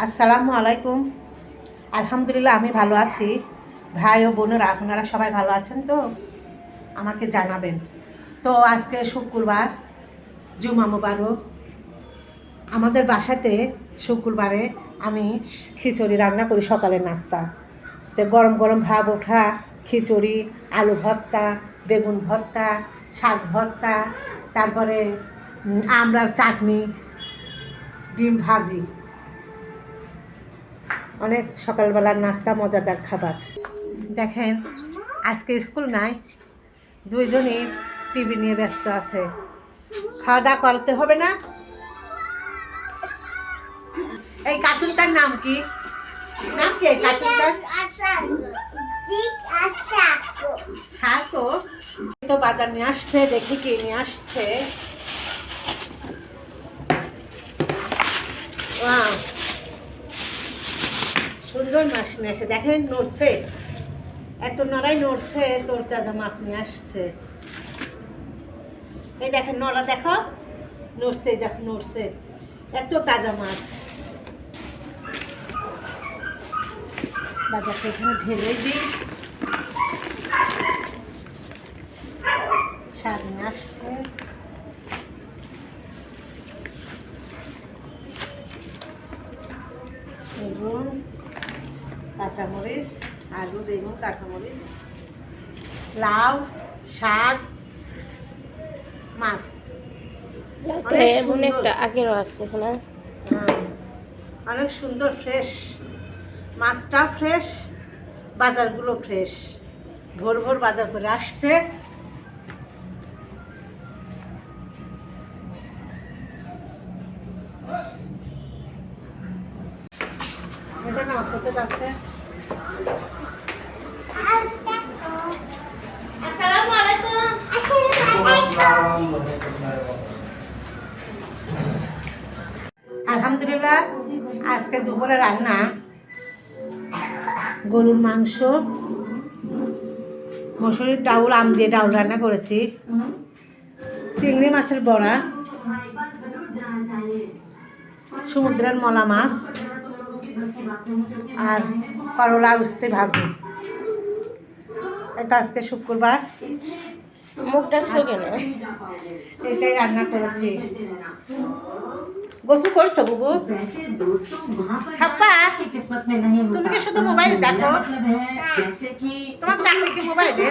আসসালামু আলাইকুম। আলহামদুলিল্লাহ আমি ভালো আছি। ভাই ও বোনেরা আপনারা সবাই ভালো আছেন তো? আমাকে জানাবেন। তো আজকে শুক্রবার, জুমা মুবারক। আমাদের বাসাতে শুক্রবারে আমি খিচুড়ি রান্না করি সকালের নাস্তা। তো গরম গরম ভাব ওঠা খিচুড়ি, আলু ভর্তা, বেগুন ভর্তা, শাক ভর্তা, তারপরে আমড়ার চাটনি, ডিম ভাজি, অনেক সকালবেলার নাস্তা, মজাদার খাবার। দেখেন আজকে স্কুল নাই, দুইজনই টিভি নিয়ে ব্যস্ত আছে। খাওয়া দাওয়া করতে হবে না? এই কার্টুনটার নাম কি? নাম কি এই কার্টুনটার? ছাকো। তো বাজার নিয়ে আসছে, দেখি কি নিয়ে আসছে। সুন্দর মাছ নিয়ে আসে, দেখেন নড়ছে, এত নড়াই নড়ছে। তোর তাজা মাছ নিয়ে আসছে। এই দেখেন নড়া, দেখো নড়ছে, দেখো নড়ছে, এত তাজা মাছ। বাজারটা এখানে ঢেলে দিই। শাক নিয়ে আসছে, বেগুন, কাঁচামরিচ, আলু, বেগুন, কাঁচামরিচ, লাউ, শাক, মাছ। আগেরও আছে অনেক সুন্দর, ফ্রেশ মাছটা, ফ্রেশ বাজারগুলো ফ্রেশ। ভোর ভোর বাজার করে আসছে। এটা না করতে যাচ্ছে। আসসালামু আলাইকুম। আলহামদুলিল্লাহ আজকে দুপুরে রান্না গরুর মাংস, মসুরির ডাউল, আম দিয়ে ডাউল রান্না করেছি, চিংড়ি মাছের বড়া, সমুদ্রের মলা মাছ, আর করলা উস্তে ভাজি। এটা আজকে শুক্রবার। মুখ ডাকছো কেন? এটাই রান্না করেছি। গোসু করছো বুবু? ছাপ্পা, তুমি কি শুধু মোবাইল দেখো? তোমার চাকরি কি মোবাইলে?